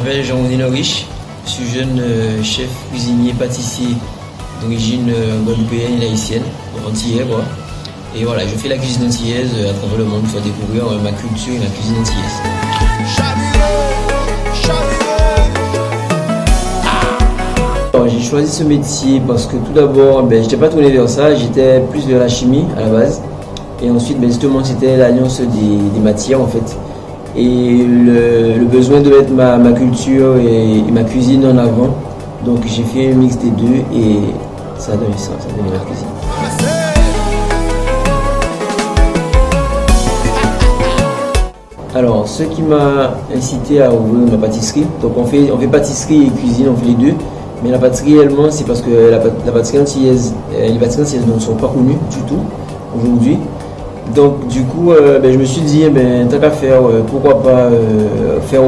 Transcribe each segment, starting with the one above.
m'appelle Jean-René Riche, je suis jeune chef cuisinier pâtissier d'origine guadeloupéenne et haïtienne, antillais quoi. Et voilà, je fais la cuisine antillaise à travers le monde pour découvrir ma culture et ma cuisine antillaise. J'ai choisi ce métier parce que tout d'abord, je n'étais pas tourné vers ça, j'étais plus vers la chimie à la base. Et ensuite, justement, c'était l'alliance des matières en fait. Et le besoin de mettre ma culture et ma cuisine en avant. Donc j'ai fait un mix des deux et ça a donné ça a donné ma cuisine. Alors, ce qui m'a incité à ouvrir ma pâtisserie, donc on fait pâtisserie et cuisine, on fait les deux. Mais la pâtisserie réellement, c'est parce que la pâtisserie antillaise, les pâtisseries antillaises ne sont pas connues du tout aujourd'hui. Donc du coup, je me suis dit, tant qu'à faire, pourquoi pas faire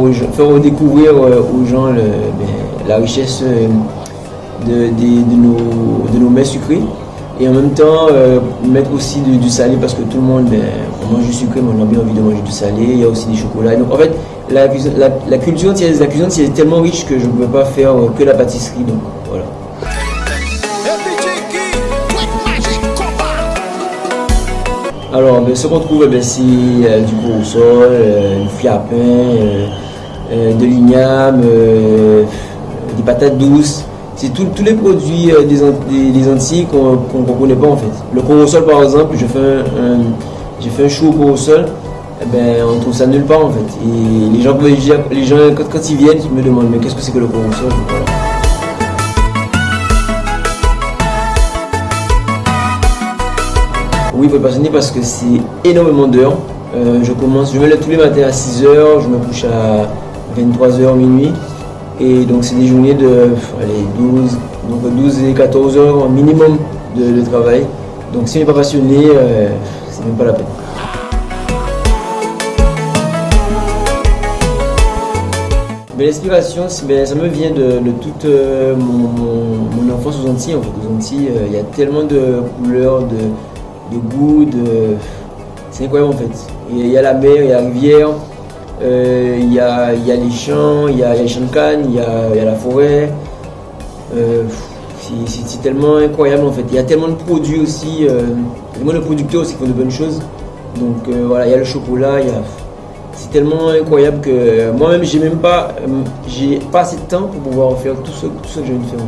découvrir aux gens la richesse de nos mets sucrés. Et en même temps, mettre aussi du salé parce que tout le monde on mange du sucré, mais on a bien envie de manger du salé. Il y a aussi des chocolats. Donc en fait, la culture antillaise, c'est tellement riche que je ne pouvais pas faire que la pâtisserie. Donc voilà. Alors, ce qu'on trouve, c'est du corosol, du fiapin, de l'igname, des patates douces. C'est tous les produits des Antilles qu'on ne connaît pas en fait. Le corosol par exemple, j'ai fait un chou au corosol, on trouve ça nulle part en fait. Et les gens quand ils viennent, ils me demandent mais qu'est-ce que c'est que le corosol? Voilà. Oui, il faut être passionné parce que c'est énormément d'heures. Je me lève tous les matins à 6 h, je me couche à 23 h minuit. Et donc c'est des journées de 12 et 14 heures minimum de travail. Donc si on n'est pas passionné, c'est même pas la peine. L'inspiration, ça me vient de toute mon enfance aux Antilles. En fait, aux Antilles, il y a tellement de couleurs, de goûts, c'est incroyable en fait. Il y a la mer, il y a la rivière. Il y a les champs, il y a les champs de canne, il y a la forêt. C'est tellement incroyable en fait. Il y a tellement de produits aussi, tellement de producteurs aussi qui font de bonnes choses. Donc voilà, il y a le chocolat, c'est tellement incroyable que moi-même j'ai pas assez de temps pour pouvoir faire tout ce que je viens de faire.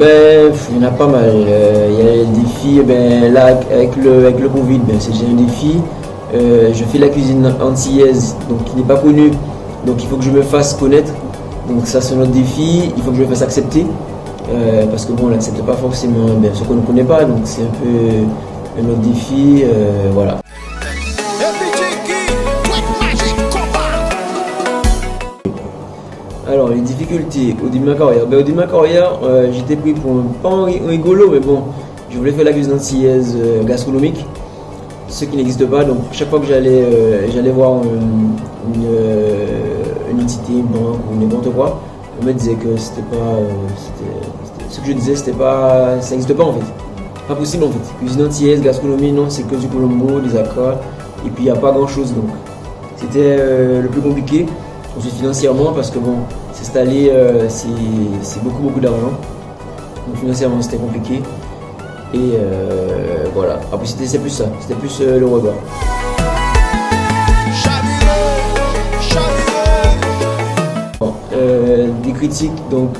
Il y en a pas mal. Il y a les défis, là avec le Covid, c'est déjà un défi. Je fais la cuisine antillaise, donc qui n'est pas connue, donc il faut que je me fasse connaître. Donc ça c'est notre défi, il faut que je me fasse accepter. Parce que on n'accepte pas forcément ce qu'on ne connaît pas, donc c'est un peu un autre défi. Voilà. Alors, les difficultés au début de ma carrière. Au début de ma carrière, j'étais pris pour pas un rigolo, mais bon, je voulais faire la cuisine antillaise gastronomique, ce qui n'existe pas. Donc, chaque fois que j'allais voir une entité, une banque ou n'importe quoi, on me disait que ce que je disais, ça n'existe pas en fait. Pas possible en fait. Cuisine antillaise, gastronomie, non, c'est que du colombo, des acras, et puis il n'y a pas grand chose. Donc, c'était le plus compliqué. Ensuite financièrement parce que s'installer c'est beaucoup d'argent. Donc financièrement c'était compliqué. Et voilà. Après c'était plus ça, c'était plus le regard. Des critiques, donc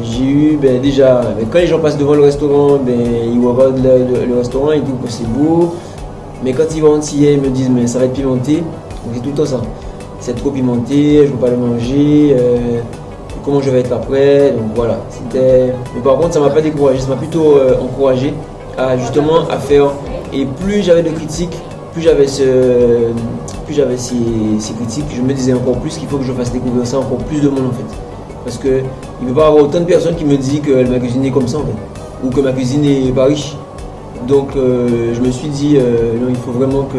j'ai eu déjà quand les gens passent devant le restaurant, ils regardent le restaurant, ils disent que c'est beau. Mais quand ils vont antillais, ils me disent mais ça va être pimenté. Donc c'est tout le temps ça. C'est trop pimenté, je ne veux pas le manger, comment je vais être après, donc voilà. Mais par contre ça ne m'a pas découragé, ça m'a plutôt encouragé à justement à faire. Et plus j'avais de critiques, plus j'avais ces critiques, je me disais encore plus qu'il faut que je fasse découvrir ça à encore plus de monde en fait. Parce qu'il ne peut pas y avoir autant de personnes qui me disent que ma cuisine est comme ça en fait, ou que ma cuisine n'est pas riche. Donc je me suis dit, non, il faut vraiment que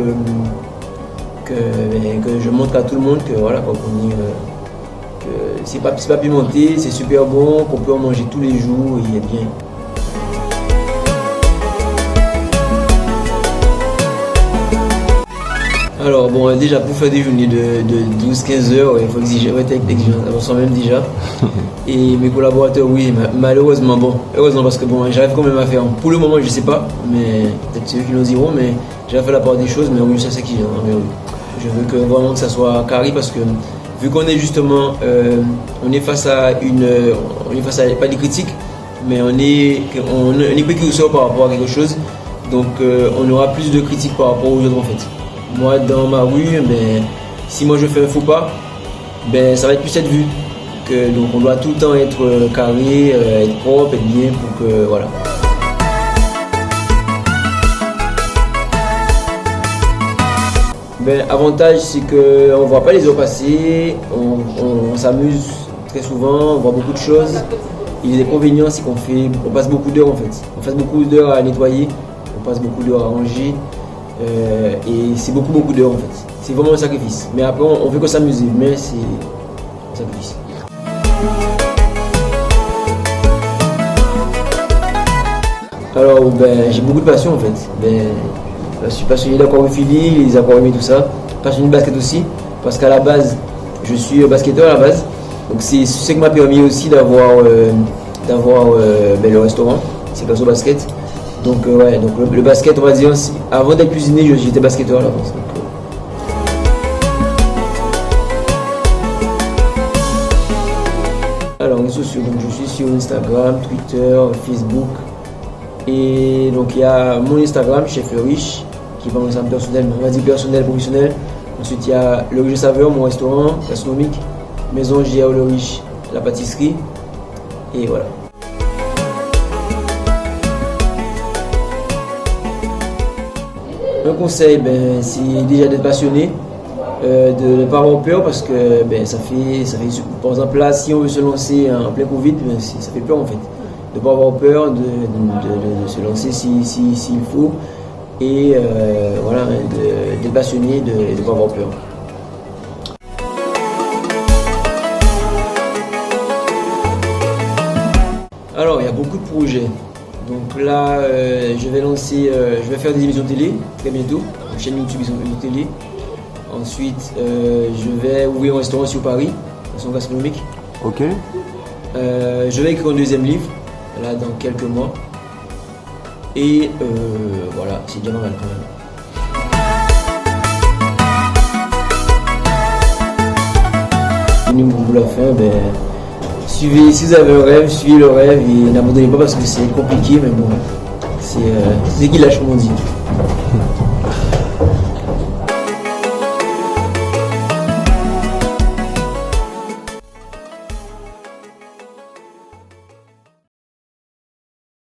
je montre à tout le monde que voilà, que c'est pas pimenté, c'est super bon, qu'on peut en manger tous les jours, il est bien. Alors bon, déjà pour faire des journées de 12-15 heures, il faut exiger, être exigeant avant soi-même déjà. Et mes collaborateurs, oui, malheureusement, bon, heureusement parce que bon, j'arrive quand même à faire. Pour le moment, je sais pas, mais peut-être c'est eux qui nous diront, mais j'ai fait la part des choses, mais oui, ça c'est exigeant. Mais oui. Je veux que vraiment que ça soit carré parce que vu qu'on est justement, on est face à pas des critiques, mais on est précurseur par rapport à quelque chose, donc on aura plus de critiques par rapport aux autres en fait. Moi, dans ma rue, ben, si moi je fais un faux pas, ben, ça va être plus cette vue. Donc on doit tout le temps être carré, être propre, être bien pour que voilà. Ben, avantage, c'est qu'on ne voit pas les heures passer, on s'amuse très souvent, on voit beaucoup de choses. Et les inconvénients, c'est qu'on passe beaucoup d'heures en fait. On passe beaucoup d'heures à nettoyer, on passe beaucoup d'heures à ranger. Et c'est beaucoup d'heures en fait. C'est vraiment un sacrifice. Mais après, on veut que s'amuser, mais c'est un sacrifice. Alors, ben, j'ai beaucoup de passion en fait. Ben, je suis passionné d'aquarophilie, les aquariums et tout ça. Passionné de basket aussi, parce qu'à la base, je suis basketteur à la base. Donc c'est ce qui m'a permis aussi d'avoir ben, le restaurant, c'est Caso Basket. Donc ouais, donc le basket, on va dire, avant d'être cuisinier, j'étais basketteur à l'avance. Alors les sociaux, donc je suis sur Instagram, Twitter, Facebook. Et donc il y a mon Instagram, Chef Riche, qui est pas mon Instagram personnel, mais on va dire personnel, professionnel. Ensuite il y a Le Riche Saveur, mon restaurant gastronomique, Maison J.A. Le Riche, la pâtisserie. Et voilà. Un conseil, ben, c'est déjà d'être passionné, de ne pas avoir peur parce que ben, ça fait, par exemple là, si on veut se lancer en plein Covid, ben, ça fait peur en fait. De ne pas avoir peur, de se lancer s'il faut et voilà, d'être passionné, de ne pas avoir peur. Alors, il y a beaucoup de projets. Donc là, je vais faire des émissions de télé très bientôt, une chaîne YouTube émissions de télé. Ensuite, je vais ouvrir un restaurant sur Paris, un restaurant gastronomique. Ok. Je vais écrire un deuxième livre, là, dans quelques mois. Et voilà, c'est déjà pas mal quand même. Pour la fin, ben, si vous avez un rêve, suivez le rêve et n'abandonnez pas parce que c'est compliqué, mais bon, c'est qui lâche, comme on dit.